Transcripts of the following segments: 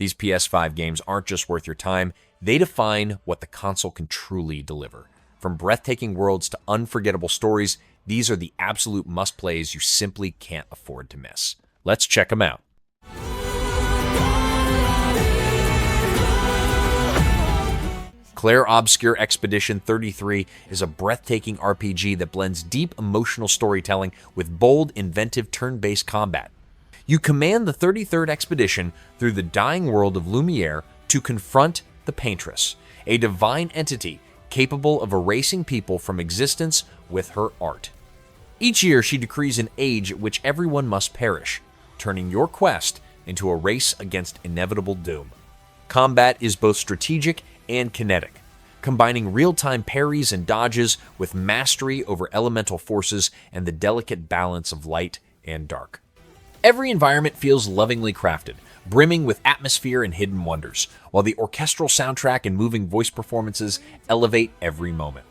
These PS5 games aren't just worth your time, they define what the console can truly deliver. From breathtaking worlds to unforgettable stories, these are the absolute must-plays you simply can't afford to miss. Let's check them out. Clair Obscur Expedition 33 is a breathtaking RPG that blends deep emotional storytelling with bold, inventive turn-based combat. You command the 33rd Expedition through the dying world of Lumiere to confront the Paintress, a divine entity capable of erasing people from existence with her art. Each year, she decrees an age at which everyone must perish, turning your quest into a race against inevitable doom. Combat is both strategic and kinetic, combining real-time parries and dodges with mastery over elemental forces and the delicate balance of light and dark. Every environment feels lovingly crafted, brimming with atmosphere and hidden wonders, while the orchestral soundtrack and moving voice performances elevate every moment.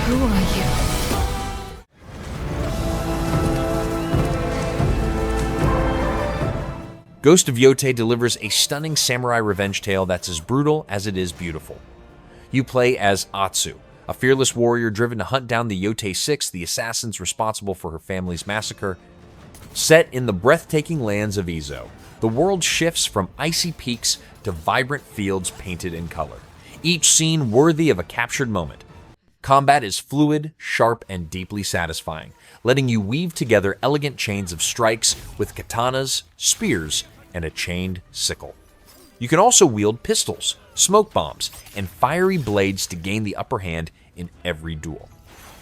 Who are you? Ghost of Yotei delivers a stunning samurai revenge tale that's as brutal as it is beautiful. You play as Atsu, a fearless warrior driven to hunt down the Yotei Six, the assassins responsible for her family's massacre. Set in the breathtaking lands of Izo, the world shifts from icy peaks to vibrant fields painted in color, each scene worthy of a captured moment. Combat is fluid, sharp, and deeply satisfying, letting you weave together elegant chains of strikes with katanas, spears, and a chained sickle. You can also wield pistols, smoke bombs, and fiery blades to gain the upper hand in every duel.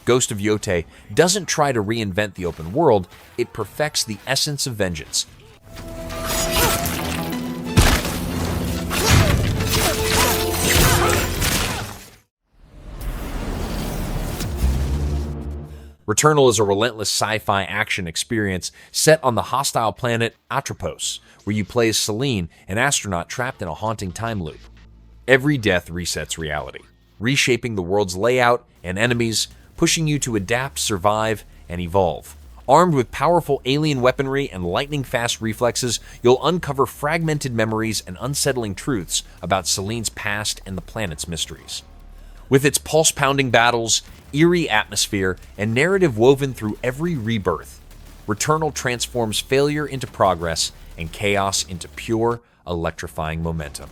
Ghost of Yotei doesn't try to reinvent the open world, it perfects the essence of vengeance. Returnal is a relentless sci-fi action experience set on the hostile planet Atropos, where you play as Celine, an astronaut trapped in a haunting time loop. Every death resets reality, reshaping the world's layout and enemies, pushing you to adapt, survive, and evolve. Armed with powerful alien weaponry and lightning-fast reflexes, you'll uncover fragmented memories and unsettling truths about Celine's past and the planet's mysteries. With its pulse-pounding battles, eerie atmosphere, and narrative woven through every rebirth, Returnal transforms failure into progress and chaos into pure, electrifying momentum.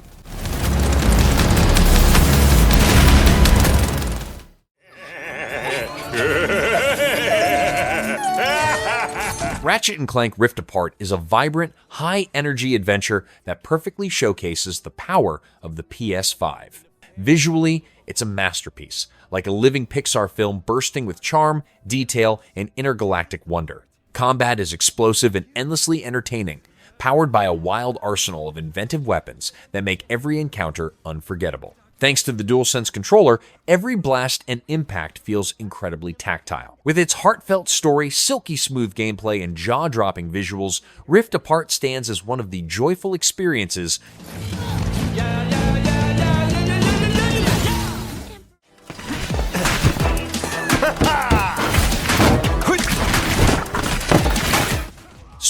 Ratchet and Clank Rift Apart is a vibrant, high-energy adventure that perfectly showcases the power of the PS5. Visually, it's a masterpiece, like a living Pixar film bursting with charm, detail, and intergalactic wonder. Combat is explosive and endlessly entertaining, powered by a wild arsenal of inventive weapons that make every encounter unforgettable. Thanks to the DualSense controller, every blast and impact feels incredibly tactile. With its heartfelt story, silky smooth gameplay, and jaw-dropping visuals, Rift Apart stands as one of the joyful experiences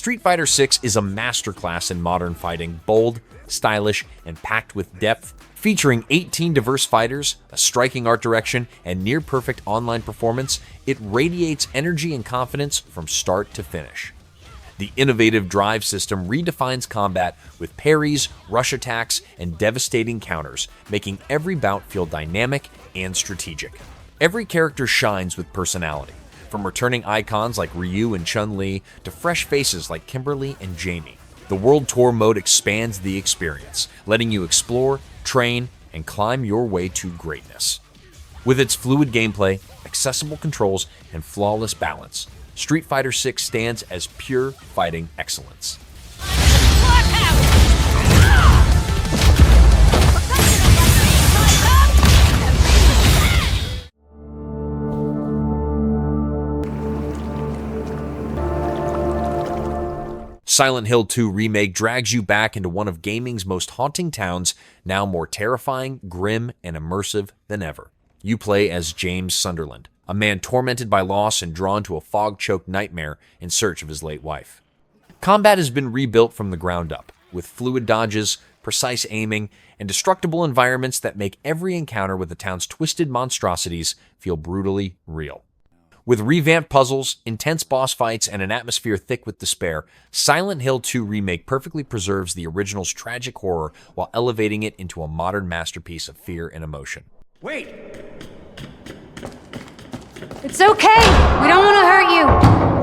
Street Fighter VI is a masterclass in modern fighting, bold, stylish, and packed with depth. Featuring 18 diverse fighters, a striking art direction, and near-perfect online performance, it radiates energy and confidence from start to finish. The innovative drive system redefines combat with parries, rush attacks, and devastating counters, making every bout feel dynamic and strategic. Every character shines with personality, from returning icons like Ryu and Chun-Li to fresh faces like Kimberly and Jamie. The World Tour mode expands the experience, letting you explore, train, and climb your way to greatness. With its fluid gameplay, accessible controls, and flawless balance, Street Fighter VI stands as pure fighting excellence. Silent Hill 2 Remake drags you back into one of gaming's most haunting towns, now more terrifying, grim, and immersive than ever. You play as James Sunderland, a man tormented by loss and drawn to a fog-choked nightmare in search of his late wife. Combat has been rebuilt from the ground up, with fluid dodges, precise aiming, and destructible environments that make every encounter with the town's twisted monstrosities feel brutally real. With revamped puzzles, intense boss fights, and an atmosphere thick with despair, Silent Hill 2 Remake perfectly preserves the original's tragic horror while elevating it into a modern masterpiece of fear and emotion. Wait! It's okay! We don't want to hurt you!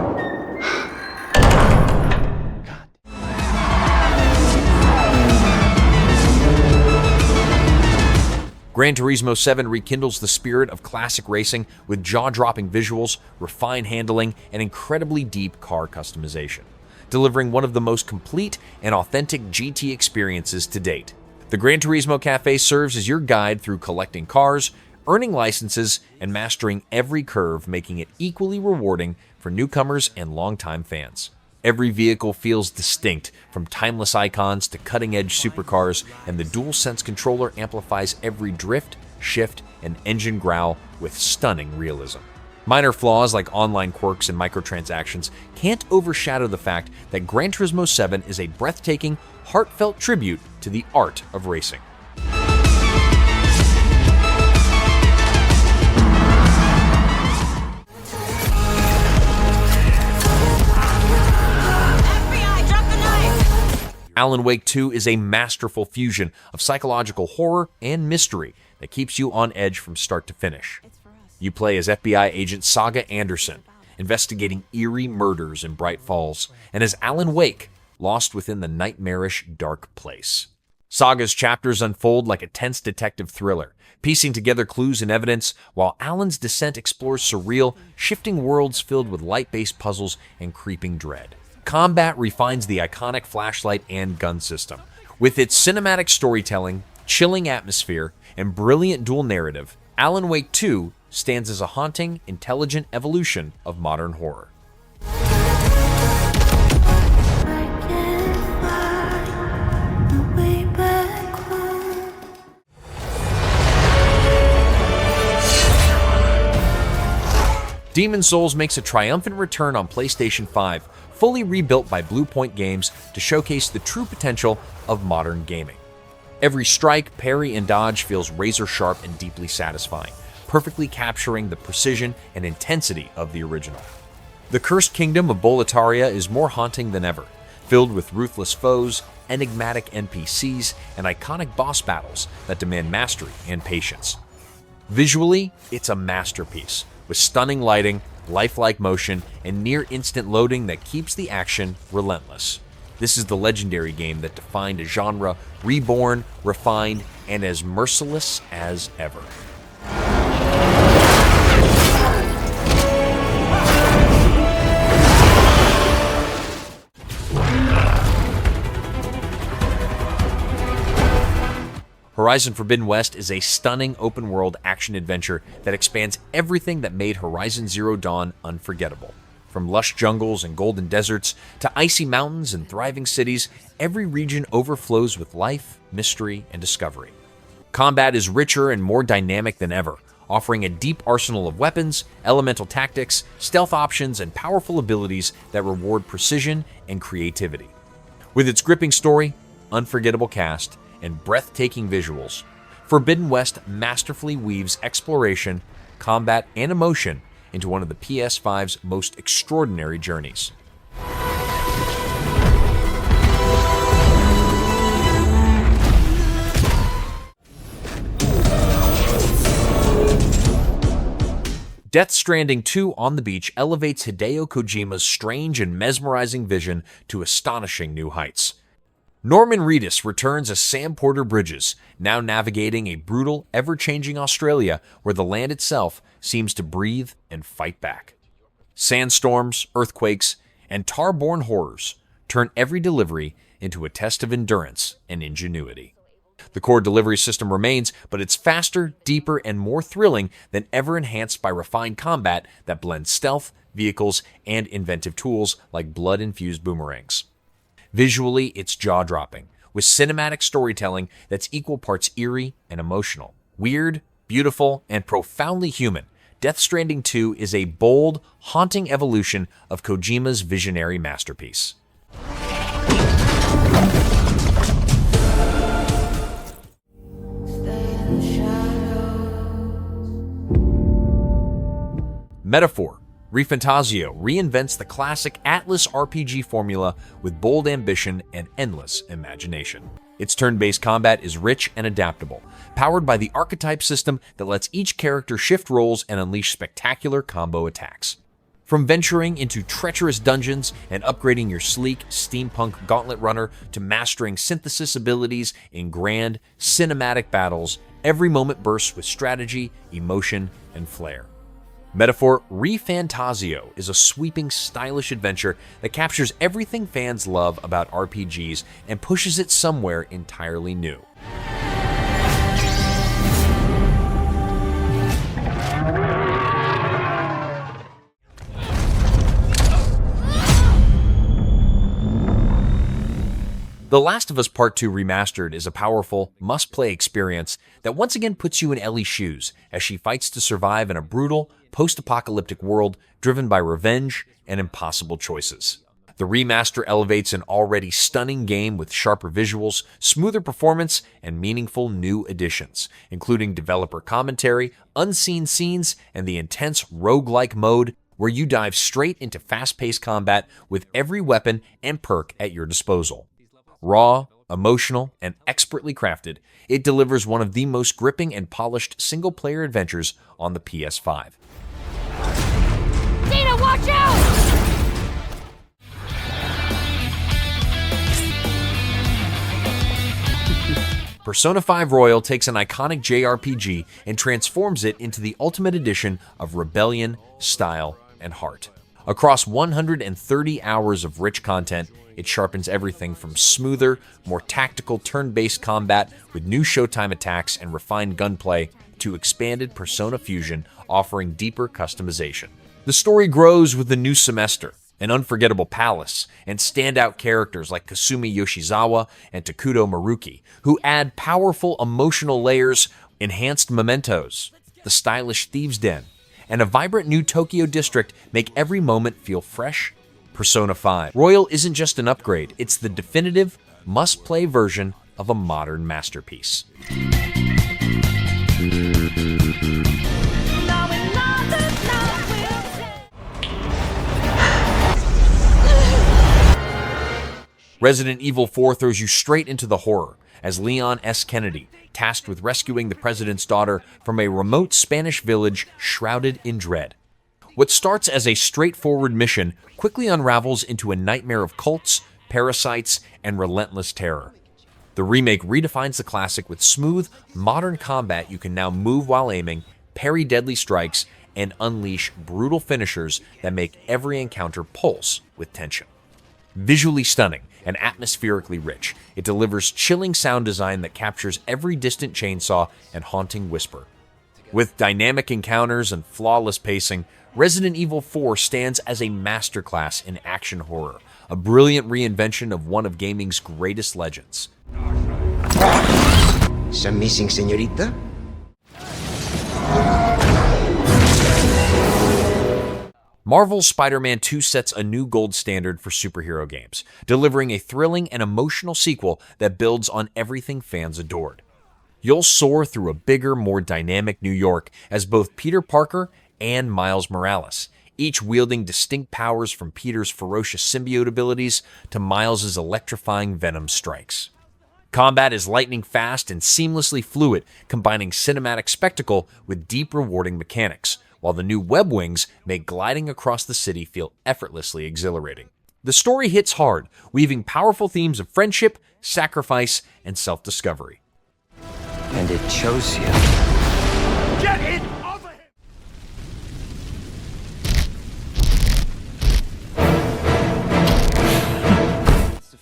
Gran Turismo 7 rekindles the spirit of classic racing with jaw-dropping visuals, refined handling, and incredibly deep car customization, delivering one of the most complete and authentic GT experiences to date. The Gran Turismo Cafe serves as your guide through collecting cars, earning licenses, and mastering every curve, making it equally rewarding for newcomers and longtime fans. Every vehicle feels distinct, from timeless icons to cutting-edge supercars, and the DualSense controller amplifies every drift, shift, and engine growl with stunning realism. Minor flaws like online quirks and microtransactions can't overshadow the fact that Gran Turismo 7 is a breathtaking, heartfelt tribute to the art of racing. Alan Wake 2 is a masterful fusion of psychological horror and mystery that keeps you on edge from start to finish. You play as FBI agent Saga Anderson, investigating eerie murders in Bright Falls, and as Alan Wake, lost within the nightmarish dark place. Saga's chapters unfold like a tense detective thriller, piecing together clues and evidence, while Alan's descent explores surreal, shifting worlds filled with light-based puzzles and creeping dread. Combat refines the iconic flashlight and gun system. With its cinematic storytelling, chilling atmosphere, and brilliant dual narrative, Alan Wake 2 stands as a haunting, intelligent evolution of modern horror. Demon's Souls makes a triumphant return on PlayStation 5, fully rebuilt by Blue Point Games to showcase the true potential of modern gaming. Every strike, parry, and dodge feels razor-sharp and deeply satisfying, perfectly capturing the precision and intensity of the original. The Cursed Kingdom of Boletaria is more haunting than ever, filled with ruthless foes, enigmatic NPCs, and iconic boss battles that demand mastery and patience. Visually, it's a masterpiece, with stunning lighting, lifelike motion, and near-instant loading that keeps the action relentless. This is the legendary game that defined a genre reborn, refined, and as merciless as ever. Horizon Forbidden West is a stunning open-world action-adventure that expands everything that made Horizon Zero Dawn unforgettable. From lush jungles and golden deserts to icy mountains and thriving cities, every region overflows with life, mystery, and discovery. Combat is richer and more dynamic than ever, offering a deep arsenal of weapons, elemental tactics, stealth options, and powerful abilities that reward precision and creativity. With its gripping story, unforgettable cast, and breathtaking visuals, Forbidden West masterfully weaves exploration, combat, and emotion into one of the PS5's most extraordinary journeys. Death Stranding 2 on the Beach elevates Hideo Kojima's strange and mesmerizing vision to astonishing new heights. Norman Reedus returns as Sam Porter Bridges, now navigating a brutal, ever-changing Australia where the land itself seems to breathe and fight back. Sandstorms, earthquakes, and tar-borne horrors turn every delivery into a test of endurance and ingenuity. The core delivery system remains, but it's faster, deeper, and more thrilling than ever, enhanced by refined combat that blends stealth, vehicles, and inventive tools like blood-infused boomerangs. Visually, it's jaw-dropping, with cinematic storytelling that's equal parts eerie and emotional. Weird, beautiful, and profoundly human, Death Stranding 2 is a bold, haunting evolution of Kojima's visionary masterpiece. Metaphor, ReFantazio reinvents the classic Atlas RPG formula with bold ambition and endless imagination. Its turn-based combat is rich and adaptable, powered by the archetype system that lets each character shift roles and unleash spectacular combo attacks. From venturing into treacherous dungeons and upgrading your sleek, steampunk gauntlet runner to mastering synthesis abilities in grand, cinematic battles, every moment bursts with strategy, emotion, and flair. Metaphor, ReFantazio is a sweeping, stylish adventure that captures everything fans love about RPGs and pushes it somewhere entirely new. The Last of Us Part 2 Remastered is a powerful, must-play experience that once again puts you in Ellie's shoes as she fights to survive in a brutal, post-apocalyptic world driven by revenge and impossible choices. The remaster elevates an already stunning game with sharper visuals, smoother performance, and meaningful new additions, including developer commentary, unseen scenes, and the intense roguelike mode where you dive straight into fast-paced combat with every weapon and perk at your disposal. Raw, emotional, and expertly crafted, it delivers one of the most gripping and polished single-player adventures on the PS5. Dina, watch out! Persona 5 Royal takes an iconic JRPG and transforms it into the ultimate edition of rebellion, style, and heart. Across 130 hours of rich content, it sharpens everything from smoother, more tactical turn-based combat with new Showtime attacks and refined gunplay to expanded Persona fusion offering deeper customization. The story grows with the new semester, an unforgettable palace, and standout characters like Kasumi Yoshizawa and Takuto Maruki, who add powerful emotional layers, enhanced mementos, the stylish Thieves' Den, and a vibrant new Tokyo district make every moment feel fresh. Persona 5 Royal isn't just an upgrade, it's the definitive, must-play version of a modern masterpiece. Resident Evil 4 throws you straight into the horror as Leon S. Kennedy, tasked with rescuing the president's daughter from a remote Spanish village shrouded in dread. What starts as a straightforward mission quickly unravels into a nightmare of cults, parasites, and relentless terror. The remake redefines the classic with smooth, modern combat you can now move while aiming, parry deadly strikes, and unleash brutal finishers that make every encounter pulse with tension. Visually stunning and atmospherically rich, it delivers chilling sound design that captures every distant chainsaw and haunting whisper. With dynamic encounters and flawless pacing, Resident Evil 4 stands as a masterclass in action horror, a brilliant reinvention of one of gaming's greatest legends. Some missing, señorita? Marvel's Spider-Man 2 sets a new gold standard for superhero games, delivering a thrilling and emotional sequel that builds on everything fans adored. You'll soar through a bigger, more dynamic New York as both Peter Parker and Miles Morales, each wielding distinct powers from Peter's ferocious symbiote abilities to Miles' electrifying venom strikes. Combat is lightning fast and seamlessly fluid, combining cinematic spectacle with deep, rewarding mechanics, while the new web wings make gliding across the city feel effortlessly exhilarating. The story hits hard, weaving powerful themes of friendship, sacrifice, and self-discovery. And it chose you. Get it off of him!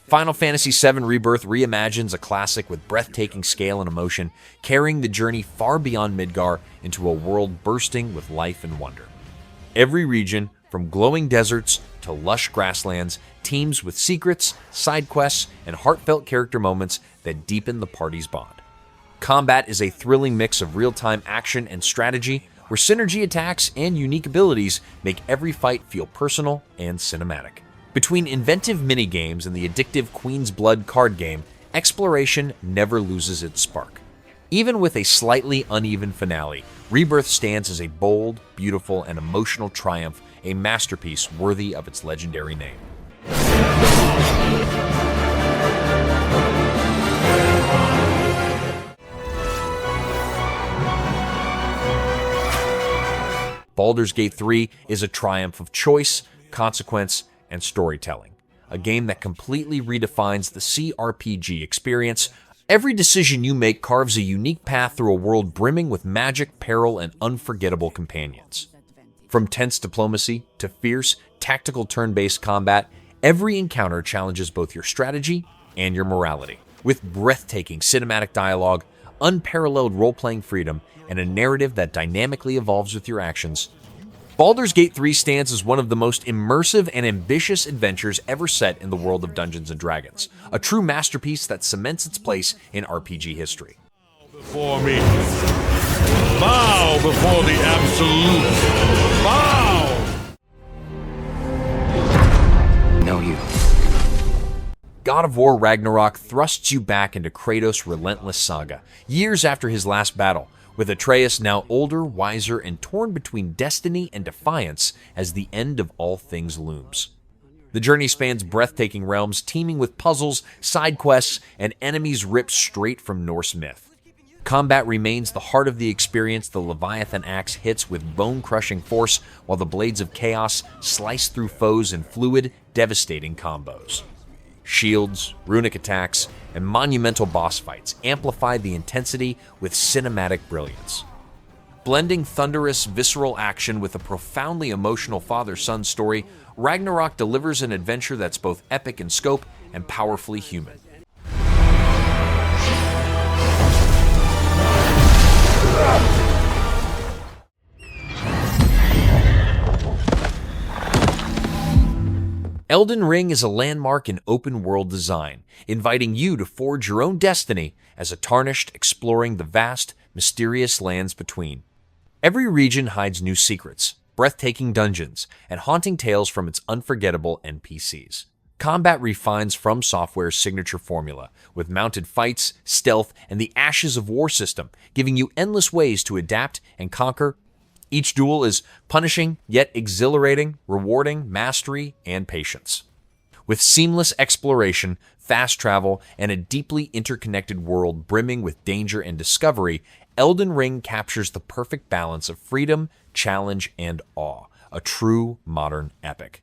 Final Fantasy VII Rebirth reimagines a classic with breathtaking scale and emotion, carrying the journey far beyond Midgar into a world bursting with life and wonder. Every region, from glowing deserts to lush grasslands, teems with secrets, side quests, and heartfelt character moments that deepen the party's bond. Combat is a thrilling mix of real-time action and strategy, where synergy attacks and unique abilities make every fight feel personal and cinematic. Between inventive minigames and the addictive Queen's Blood card game, exploration never loses its spark. Even with a slightly uneven finale, Rebirth stands as a bold, beautiful, and emotional triumph, a masterpiece worthy of its legendary name. Baldur's Gate 3 is a triumph of choice, consequence, and storytelling. A game that completely redefines the CRPG experience. Every decision you make carves a unique path through a world brimming with magic, peril, and unforgettable companions. From tense diplomacy to fierce, tactical turn-based combat, every encounter challenges both your strategy and your morality. With breathtaking cinematic dialogue, unparalleled role-playing freedom, and a narrative that dynamically evolves with your actions, Baldur's Gate 3 stands as one of the most immersive and ambitious adventures ever set in the world of Dungeons & Dragons, a true masterpiece that cements its place in RPG history. Before me. Bow before the absolute. Bow! Know you. God of War Ragnarök thrusts you back into Kratos' relentless saga, years after his last battle, with Atreus now older, wiser, and torn between destiny and defiance as the end of all things looms. The journey spans breathtaking realms teeming with puzzles, side quests, and enemies ripped straight from Norse myth. Combat remains the heart of the experience. The Leviathan axe hits with bone-crushing force, while the Blades of Chaos slice through foes in fluid, devastating combos. Shields, runic attacks, and monumental boss fights amplify the intensity with cinematic brilliance. Blending thunderous, visceral action with a profoundly emotional father-son story, Ragnarök delivers an adventure that's both epic in scope and powerfully human. Elden Ring is a landmark in open-world design, inviting you to forge your own destiny as a tarnished exploring the vast, mysterious lands between. Every region hides new secrets, breathtaking dungeons, and haunting tales from its unforgettable NPCs. Combat refines From Software's signature formula, with mounted fights, stealth, and the Ashes of War system, giving you endless ways to adapt and conquer. Each duel is punishing, yet exhilarating, rewarding mastery and patience. With seamless exploration, fast travel, and a deeply interconnected world brimming with danger and discovery, Elden Ring captures the perfect balance of freedom, challenge, and awe, a true modern epic.